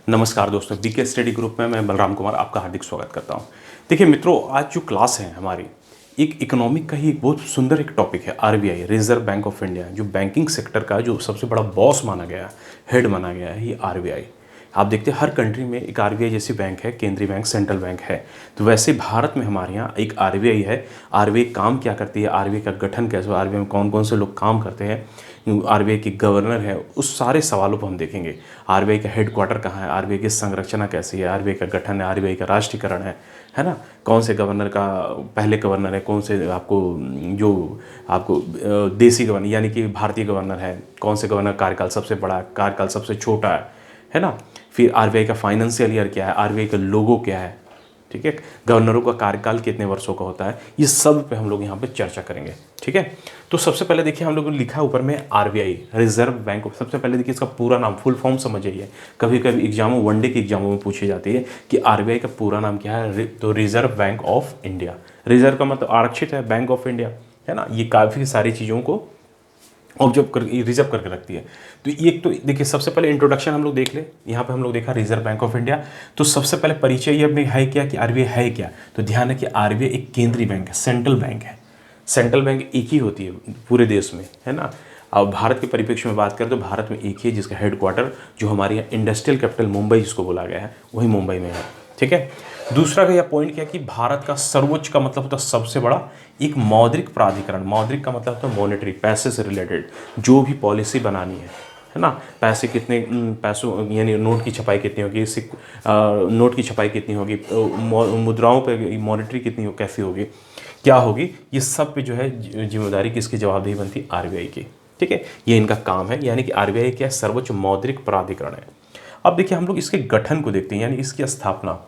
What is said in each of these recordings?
नमस्कार दोस्तों, BK study group में मैं बलराम कुमार आपका हार्दिक स्वागत करता हूं। देखिए मित्रों, आज जो क्लास है हमारी एक इकोनॉमिक का ही एक बहुत सुंदर एक टॉपिक है। RBI, reserve Bank of India, जो बैंकिंग सेक्टर का जो सबसे बड़ा बॉस माना गया है, हेड माना गया है, ये आरबीआई। आप देखते हैं हर कंट्री में एक आरबीआई जैसी बैंक है, केंद्रीय बैंक, सेंट्रल बैंक है। तो वैसे भारत में हमारे यहाँ एक आरबीआई है। आरबीआई काम क्या करती है, आरबीआई का गठन कैसे, आरबीआई में कौन कौन से लोग काम करते हैं, आरबीआई की गवर्नर है, उस सारे सवालों पर हम देखेंगे। आरबीआई का हेडक्वार्टर कहाँ है, आरबीआई की संरचना कैसी है, आरबीआई का गठन है, आरबीआई का राष्ट्रीयकरण है ना, कौन से गवर्नर का पहले गवर्नर है, कौन से आपको जो आपको देसी गवर्नर यानी कि भारतीय गवर्नर है, कौन से गवर्नर कार्यकाल सबसे बड़ा है, कार्यकाल सबसे छोटा है ना। फिर आरबीआई का फाइनेंशियल ईयर क्या है, आरबीआई का लोगो क्या है, ठीक है, गवर्नरों का कार्यकाल कितने वर्षों का होता है, ये सब पे हम लोग यहाँ पे चर्चा करेंगे। ठीक है, तो सबसे पहले देखिए हम लोगों ने लिखा है ऊपर में आरबीआई, रिजर्व बैंक ऑफ। सबसे पहले देखिए इसका पूरा नाम, फुल फॉर्म समझिए। कभी कभी एग्जामों, वनडे के एग्जामों में पूछी जाती है कि आरबीआई का पूरा नाम क्या है, तो reserve Bank of India. Reserve का मतलब आरक्षित है, बैंक ऑफ इंडिया है ना, ये काफ़ी सारी चीज़ों को ऑब्जर्व कर, रिजर्व करके रखती है। तो एक तो देखिए सबसे पहले इंट्रोडक्शन हम लोग देख ले। यहाँ पे हम लोग देखा रिजर्व बैंक ऑफ इंडिया। तो सबसे पहले परिचय ये में है क्या कि आरबीआई है क्या। तो ध्यान है कि आरबीआई एक केंद्रीय बैंक है, सेंट्रल बैंक है। सेंट्रल बैंक एक ही होती है पूरे देश में, है ना। अब भारत के परिप्रेक्ष्य में बात करें तो भारत में एक ही है जिसका हेडक्वार्टर, जो हमारे यहाँ इंडस्ट्रियल कैपिटल मुंबई जिसको बोला गया है, वही मुंबई में है। ठीक है, दूसरा का यह पॉइंट क्या कि भारत का सर्वोच्च का मतलब होता है सबसे बड़ा एक मौद्रिक प्राधिकरण। मौद्रिक का मतलब होता है मॉनेटरी, पैसे से रिलेटेड जो भी पॉलिसी बनानी है ना। पैसे कितने, पैसों यानी नोट की छपाई कितनी होगी, नोट की छपाई कितनी होगी, मुद्राओं पे मॉनेटरी कितनी कैसी होगी, क्या होगी, ये सब पे जो है जिम्मेदारी किसकी, जवाबदेही बनती आरबीआई की। ठीक है, ये इनका काम है, यानी कि आरबीआई क्या सर्वोच्च मौद्रिक प्राधिकरण है। अब देखिए हम लोग इसके गठन को देखते हैं, यानी इसकी स्थापना।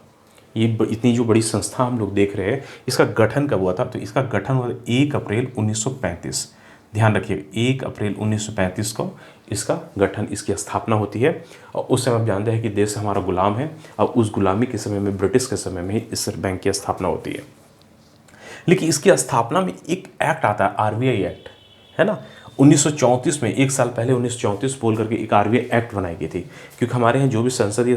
ये इतनी जो बड़ी संस्था हम लोग देख रहे हैं, इसका गठन कब हुआ था, तो इसका गठन हुआ 1 अप्रैल 1935। ध्यान रखिए 1 अप्रैल 1935 को इसका गठन, इसकी स्थापना होती है। और उस समय आप जानते हैं कि देश हमारा गुलाम है, और उस गुलामी के समय में, ब्रिटिश के समय में ही इस बैंक की स्थापना होती है। लेकिन इसकी स्थापना में एक एक्ट आता है, आरबीआई एक्ट, है ना। 1934 में, एक साल पहले 1934 बोल करके एक आरबीआई एक्ट बनाई गई थी। क्योंकि हमारे यहाँ जो भी संसदीय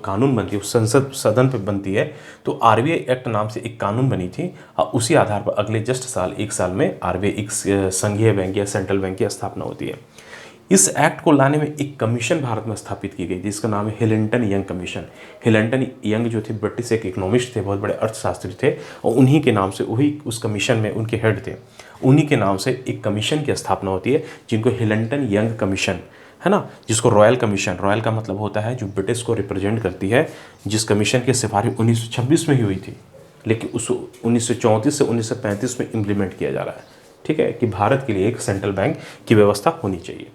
कानून बनती है, संसद सदन पे बनती है, तो आरबीआई एक्ट नाम से एक कानून बनी थी। और उसी आधार पर अगले जस्ट साल, एक साल में आरबीआई एक संघीय बैंक या सेंट्रल बैंक की स्थापना होती है। इस एक्ट को लाने में एक कमीशन भारत में स्थापित की गई थी, जिसका नाम है हिलेंटन यंग कमीशन। हिलेंटन यंग जो थे ब्रिटिश एक इकोनॉमिस्ट थे, बहुत बड़े अर्थशास्त्री थे, और उन्हीं के नाम से, वही उस कमीशन में उनके हेड थे, उन्हीं के नाम से एक कमीशन की स्थापना होती है, जिनको हिलेंटन यंग कमीशन, है ना, जिसको रॉयल कमीशन, रॉयल का मतलब होता है जो ब्रिटिश को रिप्रेजेंट करती है, जिस कमीशन की सिफारिश 1926 में ही हुई थी, लेकिन उस 1934 से 1935 में इम्प्लीमेंट किया जा रहा है। ठीक है, कि भारत के लिए एक सेंट्रल बैंक की व्यवस्था होनी चाहिए।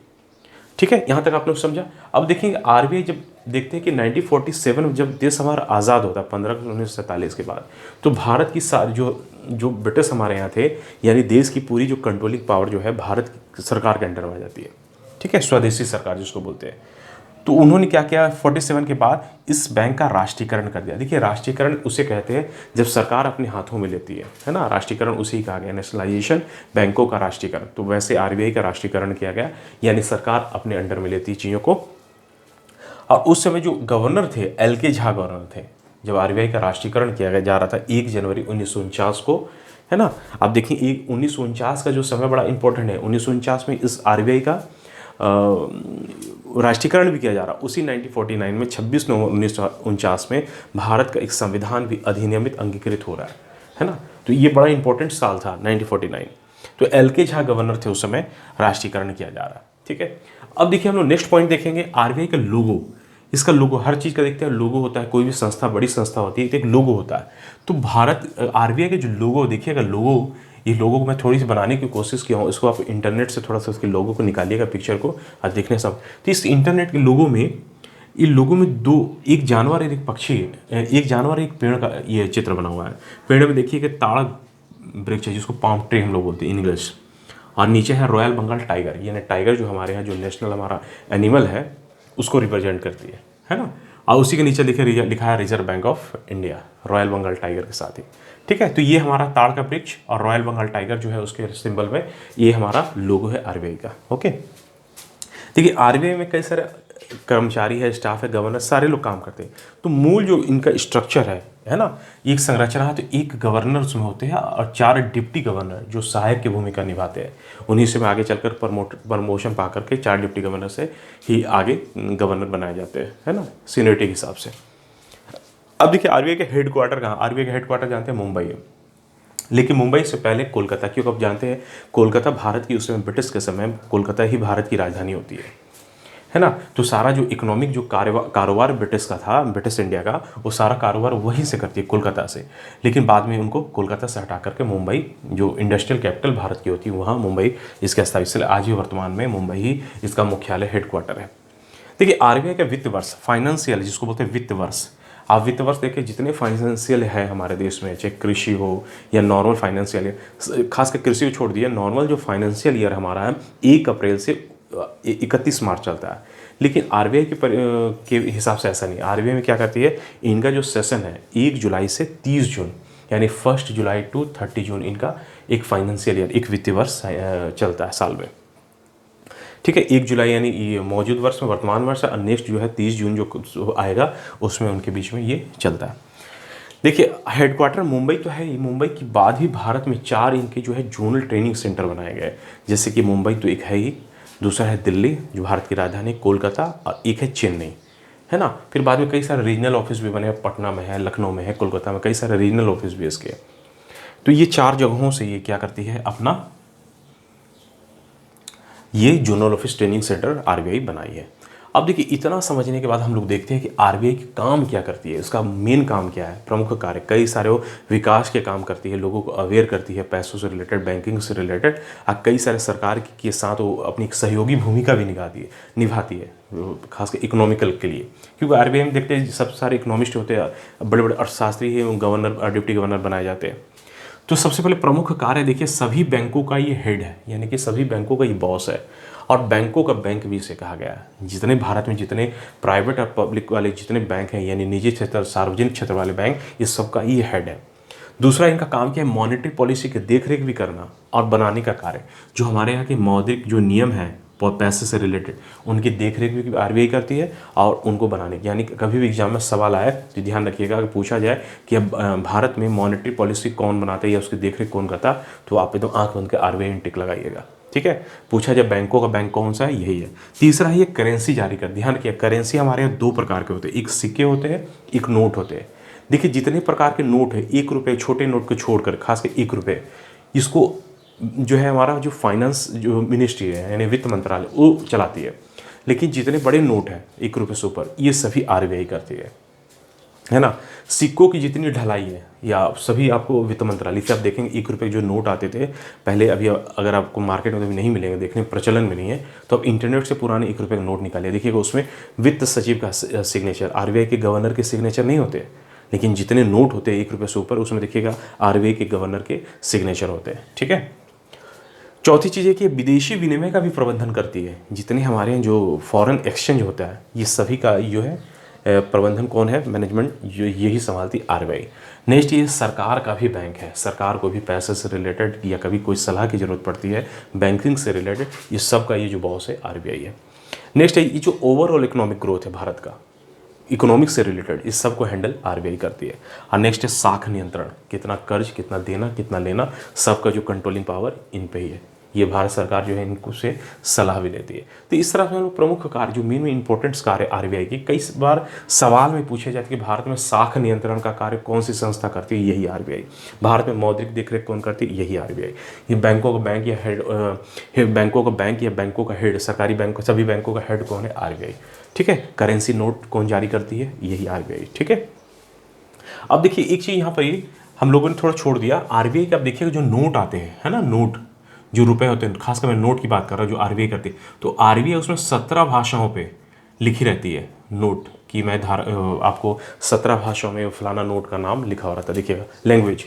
ठीक है, यहाँ तक आप लोग समझा। अब देखेंगे आरबीआई, जब देखते हैं कि 1947 जब देश हमारा आज़ाद होता है 15/1947 के बाद, तो भारत की सारी जो ब्रिटिश हमारे यहाँ थे, यानी देश की पूरी जो कंट्रोलिंग पावर जो है भारत सरकार के अंडर में आ जाती है। ठीक है, स्वदेशी सरकार जिसको बोलते हैं। तो उन्होंने क्या किया, 47 के बाद इस बैंक का राष्ट्रीयकरण कर दिया। देखिए राष्ट्रीयकरण उसे कहते हैं जब सरकार अपने हाथों में लेती है ना। राष्ट्रीयकरण उसी कहा गया, नेशनलाइजेशन, बैंकों का राष्ट्रीयकरण। तो वैसे आरबीआई का राष्ट्रीयकरण किया गया, यानी सरकार अपने अंडर में लेती चीज़ों को। और उस समय जो गवर्नर थे, एल के झा गवर्नर थे, जब आरबीआई का राष्ट्रीयकरण किया गया जा रहा था 1 जनवरी 1949 को, है ना। अब देखिए 1949 का जो समय बड़ा इंपॉर्टेंट है। 1949 में इस आरबीआई का राष्ट्रीयकरण भी किया जा रहा। उसी 1949 में 26 नवंबर 1949 में भारत का एक संविधान भी अधिनियमित अंगीकृत हो रहा है ना। तो ये बड़ा इंपॉर्टेंट साल था 1949। तो एल के झा गवर्नर थे उस समय, राष्ट्रीयकरण किया जा रहा। ठीक है, अब देखिए हम लोग नेक्स्ट पॉइंट देखेंगे, आरबीआई का लोगो। इसका लोगो, हर चीज़ का देखते हैं लोगो होता है, कोई भी संस्था, बड़ी संस्था होती है तो एक लोगो होता है। तो भारत आरबीआई के जो लोगो देखिएगा, लोगो, ये लोगों को मैं थोड़ी सी बनाने की कोशिश किया हूँ। इसको आप इंटरनेट से थोड़ा सा उसके लोगों को निकालिएगा, पिक्चर को, और देखने सब। तो इस इंटरनेट के लोगों में, इन लोगों में दो, एक जानवर और एक पक्षी, एक जानवर एक पेड़ का ये चित्र बना हुआ है। पेड़ में देखिए ताड़ वृक्ष है, जिसको पाम ट्री हम लोग बोलते हैं इंग्लिश, और नीचे है रॉयल बंगाल टाइगर, यानी टाइगर जो हमारे यहाँ जो नेशनल हमारा एनिमल है उसको रिप्रेजेंट करती है ना। और उसी के नीचे लिखा है Reserve Bank of India, royal Bengal tiger के साथ ही। ठीक है, तो ये हमारा ताड़ का वृक्ष और रॉयल बंगाल टाइगर जो है उसके सिंबल में, ये हमारा लोगो है आरबीआई का। ओके, देखिए आरबीआई में कई सारे कर्मचारी है, स्टाफ है, गवर्नर, सारे लोग काम करते हैं। तो मूल जो इनका स्ट्रक्चर है ना, एक संरचना है। तो एक गवर्नर उसमें होते हैं और 4 डिप्टी गवर्नर जो सहायक की भूमिका निभाते हैं। उन्हीं से में आगे चलकर प्रमोशन पा करके 4 डिप्टी गवर्नर से ही आगे गवर्नर बनाए जाते हैं, है ना, सीनियरिटी के हिसाब से। अब देखिए आरबीआई के हेडक्वार्टर कहाँ, आरबीआई के हेडक्वार्टर जानते हैं मुंबई है, लेकिन मुंबई से पहले कोलकाता, क्योंकि आप जानते हैं कोलकाता भारत की, उस समय ब्रिटिश के समय कोलकाता ही भारत की राजधानी होती है ना। तो सारा जो इकोनॉमिक जो कारोबार ब्रिटिश का था, ब्रिटिश इंडिया का, वो सारा कारोबार वहीं से करती है, कोलकाता से। लेकिन बाद में उनको कोलकाता से हटा करके मुंबई, जो इंडस्ट्रियल कैपिटल भारत की होती है, वहाँ मुंबई इसका स्थायी, इसलिए आज ही वर्तमान में मुंबई ही इसका मुख्यालय हेडक्वार्टर है। देखिए आरबीआई का वित्त वर्ष, फाइनेंशियल जिसको बोलते हैं वित्त वर्ष, आप वित्त वर्ष देखिए जितने फाइनेंशियल है हमारे देश में, चाहे कृषि हो या नॉर्मल फाइनेंशियल ईयर, खासकर कृषि को छोड़ दिया, नॉर्मल जो फाइनेंशियल ईयर हमारा है 1 अप्रैल से 31 मार्च चलता है। लेकिन आरबीआई के हिसाब से ऐसा नहीं। आरबीआई में क्या करती है, इनका जो सेशन है 1 जुलाई से 30 जून, यानी 1 जुलाई टू 30 जून इनका एक फाइनेंशियल ईयर, एक वित्तीय वर्ष चलता है साल में। ठीक है, 1 जुलाई यानी ये मौजूद वर्ष में, वर्तमान वर्ष, और नेक्स्ट जो है 30 जून जो आएगा उसमें उनके बीच में ये चलता है। देखिए हेडक्वार्टर मुंबई तो है ही, मुंबई के बाद ही भारत में 4 इनके जो है जोनल ट्रेनिंग सेंटर बनाए गए, जैसे कि मुंबई तो एक है ही, दूसरा है दिल्ली जो भारत की राजधानी, कोलकाता, और एक है चेन्नई, है ना। फिर बाद में कई सारे रीजनल ऑफिस भी बने, पटना में है, लखनऊ में है, कोलकाता में, कई सारे रीजनल ऑफिस भी इसके। तो ये 4 जगहों से ये क्या करती है अपना, ये zonal office training centre RBI बनाई है। अब देखिए इतना समझने के बाद हम लोग देखते हैं कि आरबीआई की काम क्या करती है, उसका मेन काम क्या है, प्रमुख कार्य। कई सारे वो विकास के काम करती है, लोगों को अवेयर करती है पैसों से रिलेटेड, बैंकिंग से रिलेटेड, और कई सारे सरकार के साथ वो अपनी एक सहयोगी भूमिका भी निभाती है खासकर इकोनॉमिकल के लिए। क्योंकि आरबीआई में देखते हैं सब सारे इकोनॉमिस्ट होते हैं, बड़े बड़े अर्थशास्त्री हैं, गवर्नर, डिप्टी गवर्नर बनाए जाते हैं। तो सबसे पहले प्रमुख कार्य देखिए, सभी बैंकों का ये हेड है, यानी कि सभी बैंकों का ये बॉस है, और बैंकों का बैंक भी इसे कहा गया है। जितने भारत में जितने प्राइवेट और पब्लिक वाले जितने बैंक हैं, यानी निजी क्षेत्र, सार्वजनिक क्षेत्र वाले बैंक, ये सबका ये हेड है। दूसरा इनका काम क्या है, मॉनेटरी पॉलिसी की देखरेख भी करना और बनाने का कार्य। जो हमारे यहाँ के मौद्रिक जो नियम हैं पैसे से रिलेटेड, उनकी देखरेख भी आरबीआई करती है, और उनको बनाने की, यानी कभी भी एग्जाम में सवाल आए तो ध्यान रखिएगा, अगर पूछा जाए कि अब भारत में मॉनेटरी पॉलिसी कौन बनाता है या उसकी देखरेख कौन करता, तो आप एकदम आंख बंद के आरबीआई टिक लगाइएगा। ठीक है, पूछा जाए बैंकों का बैंक कौन सा है, यही है। तीसरा है ये करेंसी जारी कर, ध्यान रखिए करेंसी हमारे यहाँ 2 प्रकार के होते हैं, एक सिक्के होते हैं, एक नोट होते हैं। देखिए जितने प्रकार के नोट है, 1 रुपये, छोटे नोट को छोड़कर, खासकर 1 रुपये, इसको जो है हमारा जो फाइनेंस जो मिनिस्ट्री है, यानी वित्त मंत्रालय, वो चलाती है। लेकिन जितने बड़े नोट हैं 1 रुपये से ऊपर, ये सभी आरबीआई करती है ना। सिक्कों की जितनी ढलाई है या सभी आपको वित्त मंत्रालय से, आप देखेंगे 1 रुपये जो नोट आते थे पहले, अभी अगर आपको मार्केट में नहीं मिलेंगे, देखने प्रचलन में नहीं है, तो आप इंटरनेट से पुराने 1 रुपये का नोट निकालिए, देखिएगा उसमें वित्त सचिव का सिग्नेचर, आरबीआई के गवर्नर के सिग्नेचर नहीं होते। लेकिन जितने नोट होते हैं 1 रुपये से ऊपर, उसमें देखिएगा आरबीआई के गवर्नर के सिग्नेचर होते हैं। ठीक है, चौथी चीज़ है कि विदेशी विनिमय का भी प्रबंधन करती है। जितने हमारे यहाँ जो फॉरेन एक्सचेंज होता है, ये सभी का जो है प्रबंधन कौन है, मैनेजमेंट, यही संभालती आरबीआई। नेक्स्ट ये सरकार का भी बैंक है, सरकार को भी पैसे से रिलेटेड या कभी कोई सलाह की ज़रूरत पड़ती है बैंकिंग से रिलेटेड, ये सब का ये जो बॉस है आरबीआई है। नेक्स्ट है ये जो ओवरऑल इकोनॉमिक ग्रोथ है भारत का, इकोनॉमिक से रिलेटेड, इस सब को हैंडल आरबीआई करती है। और नेक्स्ट है साख नियंत्रण, कितना कर्ज, कितना देना, कितना लेना, सबका जो कंट्रोलिंग पावर इन पे ही है। ये भारत सरकार जो है इनको से सलाह भी देती है। तो इस तरह से प्रमुख कार्य जो मेन इंपॉर्टेंट कार्य आरबीआई की, कई बार सवाल में पूछे जाते हैं कि भारत में साख नियंत्रण का कार्य कौन सी संस्था करती है, यही आरबीआई। भारत में मौद्रिक देखरेख कौन करती है, यही आरबीआई। ये बैंकों का बैंक या हेड, बैंकों का बैंक या बैंकों का हेड, सरकारी बैंक, सभी बैंकों का हेड कौन है, आरबीआई। ठीक है, करेंसी नोट कौन जारी करती है, यही आरबीआई। ठीक है, अब देखिए एक चीज़ यहाँ पर ही हम लोगों ने थोड़ा छोड़ दिया, आरबीआई का आप देखिएगा जो नोट आते हैं, है ना, नोट जो रुपए होते हैं, खासकर मैं नोट की बात कर रहा हूँ जो आरबीआई करती है, तो आरबीआई उसमें 17 भाषाओं पे लिखी रहती है नोट की। मैं आपको 17 भाषाओं में फलाना नोट का नाम लिखा हो रहा था, देखिएगा लैंग्वेज।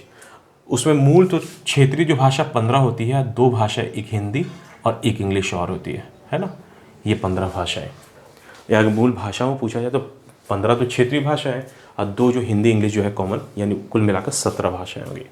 उसमें मूल तो क्षेत्रीय जो भाषा 15 होती है, 2 भाषा, एक हिंदी और एक इंग्लिश और होती है ना, ये 15 भाषाएँ। या अगर मूल भाषाओं में पूछा जाए तो 15 तो क्षेत्रीय भाषा है और 2 जो हिंदी इंग्लिश जो है कॉमन, यानी कुल मिलाकर 17 भाषाएं होंगी।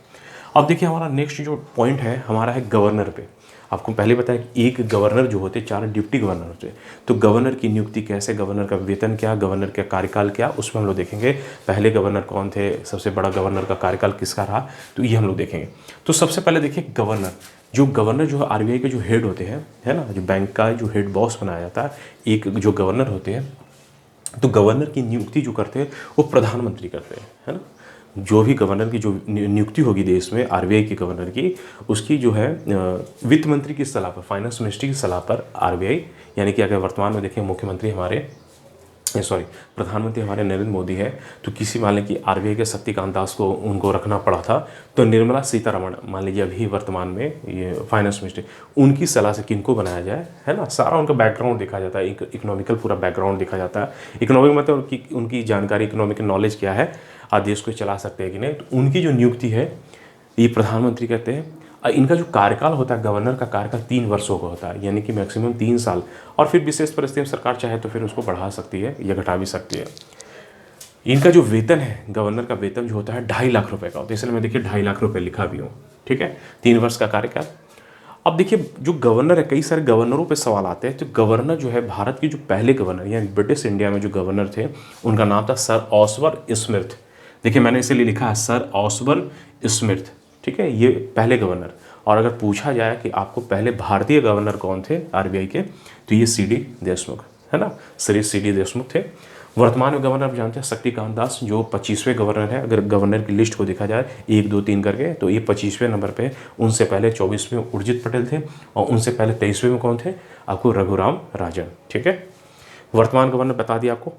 अब देखिए हमारा नेक्स्ट जो पॉइंट है हमारा है गवर्नर पे। आपको पहले बताया कि एक गवर्नर जो होते 4 डिप्टी गवर्नर होते। तो गवर्नर की नियुक्ति कैसे, गवर्नर का वेतन क्या, गवर्नर का कार्यकाल क्या, उसमें हम लोग देखेंगे। पहले गवर्नर कौन थे, सबसे बड़ा गवर्नर का कार्यकाल किसका रहा, तो ये हम लोग देखेंगे। तो सबसे पहले देखिए गवर्नर, जो गवर्नर जो है आरबीआई के जो हेड होते हैं, है ना, जो बैंक का जो हेड बॉस बनाया जाता है, एक जो गवर्नर होते हैं। तो गवर्नर की नियुक्ति जो करते हैं वो प्रधानमंत्री करते हैं, है ना। जो भी गवर्नर की जो नियुक्ति होगी देश में आरबीआई के गवर्नर की, उसकी जो है वित्त मंत्री की सलाह पर, फाइनेंस मिनिस्ट्री की सलाह पर आरबीआई, यानी कि अगर वर्तमान में देखें मुख्यमंत्री हमारे प्रधानमंत्री हमारे नरेंद्र मोदी है, तो किसी मान लें कि आरबीआई के शक्तिकांत दास को उनको रखना पड़ा था, तो निर्मला सीतारमण मान लीजिए अभी वर्तमान में ये फाइनेंस मिनिस्टर, उनकी सलाह से किनको बनाया जाए, है ना। सारा उनका बैकग्राउंड देखा जाता है, इकोनॉमिकल पूरा बैकग्राउंड देखा जाता है। इकोनॉमिक मतलब उनकी जानकारी, इकोनॉमिक नॉलेज क्या है, आप देश को चला सकते हैं कि नहीं। तो उनकी जो नियुक्ति है ये प्रधानमंत्री कहते हैं। इनका जो कार्यकाल होता है, गवर्नर का कार्यकाल 3 वर्षों का होता है, यानी कि मैक्सिमम 3 साल। और फिर विशेष परिस्थिति में सरकार चाहे तो फिर उसको बढ़ा सकती है या घटा भी सकती है। इनका जो वेतन है, गवर्नर का वेतन जो होता है 2.5 लाख रुपए का होता है, इसलिए मैं देखिए 2.5 लाख रुपए लिखा भी हूँ, ठीक है। 3 वर्ष का कार्यकाल। अब देखिए जो गवर्नर है, कई सारे गवर्नरों पे सवाल आते हैं। तो गवर्नर जो है, भारत के जो पहले गवर्नर यानी ब्रिटिश इंडिया में जो गवर्नर थे, उनका नाम था सर ऑसबर्न स्मिथ। देखिए मैंने इसीलिए लिखा है सर ऑसबर्न स्मिथ, ठीक है, ये पहले गवर्नर। और अगर पूछा जाए कि आपको पहले भारतीय गवर्नर कौन थे आरबीआई के, तो ये सीडी देशमुख, है ना, श्री सीडी देशमुख थे। वर्तमान में गवर्नर आप जानते हैं शक्तिकांत दास, जो 25वें गवर्नर है। अगर गवर्नर की लिस्ट को देखा जाए 1 2 3 करके, तो ये 25वें नंबर पे। उनसे पहले 24वें उर्जित पटेल थे, और उनसे पहले 23वें में कौन थे, आपको रघुराम राजन, ठीक है। वर्तमान गवर्नर बता दिया आपको।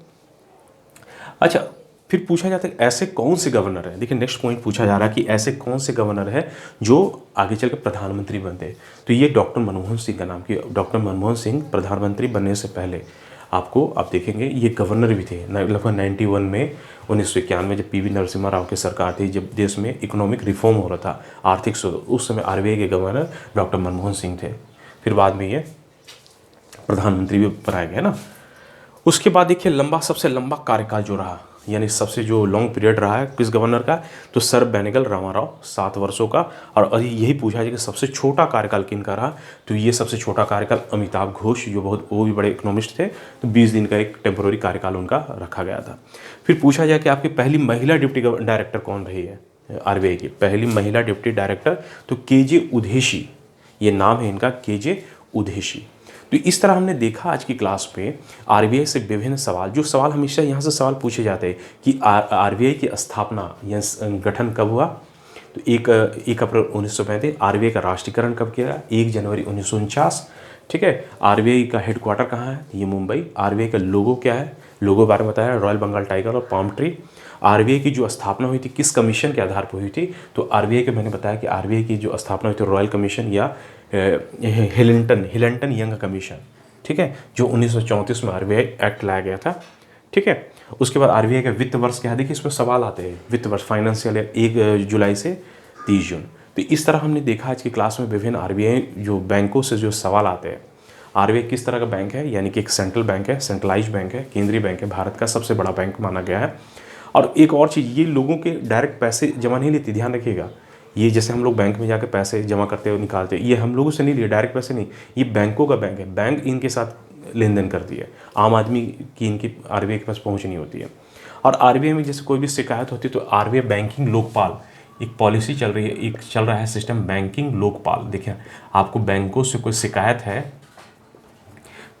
अच्छा, फिर पूछा जाता है ऐसे कौन से गवर्नर हैं। देखिए नेक्स्ट पॉइंट पूछा जा रहा है कि ऐसे कौन से गवर्नर हैं जो आगे चल कर प्रधानमंत्री बनते हैं। तो ये डॉक्टर मनमोहन सिंह का नाम, कि डॉक्टर मनमोहन सिंह प्रधानमंत्री बनने से पहले आपको आप देखेंगे ये गवर्नर भी थे। लगभग 91 में 1991 जब पीवी नरसिम्हा राव की सरकार थी, जब देश में इकोनॉमिक रिफॉर्म हो रहा था, आर्थिक उस समय आरबीआई के गवर्नर डॉक्टर मनमोहन सिंह थे। फिर बाद में ये प्रधानमंत्री भी बनाए गए ना। उसके बाद देखिए सबसे लंबा कार्यकाल जो रहा, यानी सबसे जो लॉन्ग पीरियड रहा है किस गवर्नर का, तो सर बेनेगल रामाराव 7 वर्षों का। और यही पूछा जाए कि सबसे छोटा कार्यकाल किनका रहा, तो ये सबसे छोटा कार्यकाल अमिताभ घोष, जो वो भी बड़े इकोनॉमिस्ट थे, तो 20 दिन का एक टेम्पोररी कार्यकाल उनका रखा गया था। फिर पूछा जाए कि आपकी पहली महिला डिप्टी डायरेक्टर कौन रही है आरबीआई की, पहली महिला डिप्टी डायरेक्टर, तो केजे उधेशी, ये नाम है इनका, केजे उधेशी। तो इस तरह हमने देखा आज की क्लास पे आरबीआई से विभिन्न सवाल, जो सवाल हमेशा यहाँ से सवाल पूछे जाते हैं कि आरबीआई की स्थापना या गठन कब हुआ, तो 1 अप्रैल 1935। आरबीआई का राष्ट्रीयकरण कब किया, 1 जनवरी 1949, ठीक है। आरबीआई का हेडक्वार्टर कहाँ है, ये मुंबई। आरबीआई का लोगो क्या है, लोगो बारे में बताया, रॉयल बंगाल टाइगर और पाम ट्री। आरबीआई की जो स्थापना हुई थी किस कमीशन के आधार पर हुई थी, तो आरबीआई के मैंने बताया कि आरबीआई की जो स्थापना हुई थी रॉयल कमीशन या हिलंटन यंग कमीशन, ठीक है, जो 1934 में आरबीआई एक्ट लाया गया था, ठीक है। उसके बाद आरबीआई का वित्त वर्ष क्या है, देखिए इसमें सवाल आते हैं। वित्त वर्ष फाइनेंशियल ईयर 1 जुलाई से 30 जून। तो इस तरह हमने देखा आज की क्लास में विभिन्न आरबीआई जो बैंकों से जो सवाल आते हैं। आरबीआई किस तरह का बैंक है, यानी कि एक सेंट्रल बैंक है, सेंट्रलाइज्ड बैंक है, केंद्रीय बैंक है, भारत का सबसे बड़ा बैंक माना गया है। और एक और चीज़, ये लोगों के डायरेक्ट पैसे जमा नहीं लेती, ध्यान रखिएगा। ये जैसे हम लोग बैंक में जाकर पैसे जमा करते हैं निकालते हैं, ये हम लोगों से नहीं लिए, डायरेक्ट पैसे नहीं, ये बैंकों का बैंक है। बैंक इनके साथ लेन देन करती है, आम आदमी की इनकी आरबीआई के पास पहुंच नहीं होती है। और आरबीआई में जैसे कोई भी शिकायत होती है तो आरबीआई बैंकिंग लोकपाल एक पॉलिसी चल रही है, एक चल रहा है सिस्टम बैंकिंग लोकपाल। देखिए आपको बैंकों से कोई शिकायत है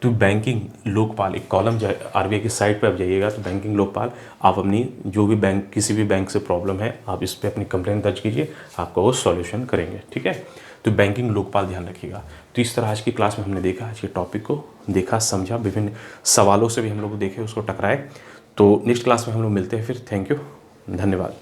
तो बैंकिंग लोकपाल एक कॉलम जो आरबीआई की साइट पर आप जाइएगा, तो बैंकिंग लोकपाल, आप अपनी जो भी बैंक, किसी भी बैंक से प्रॉब्लम है, आप इस पर अपनी कंप्लेंट दर्ज कीजिए, आपका वो सॉल्यूशन करेंगे, ठीक है। तो बैंकिंग लोकपाल ध्यान रखिएगा। तो इस तरह आज की क्लास में हमने देखा, आज के टॉपिक को देखा, समझा, विभिन्न सवालों से भी हम लोग देखे, उसको टकराए। तो नेक्स्ट क्लास में हम लोग मिलते हैं फिर। थैंक यू, धन्यवाद।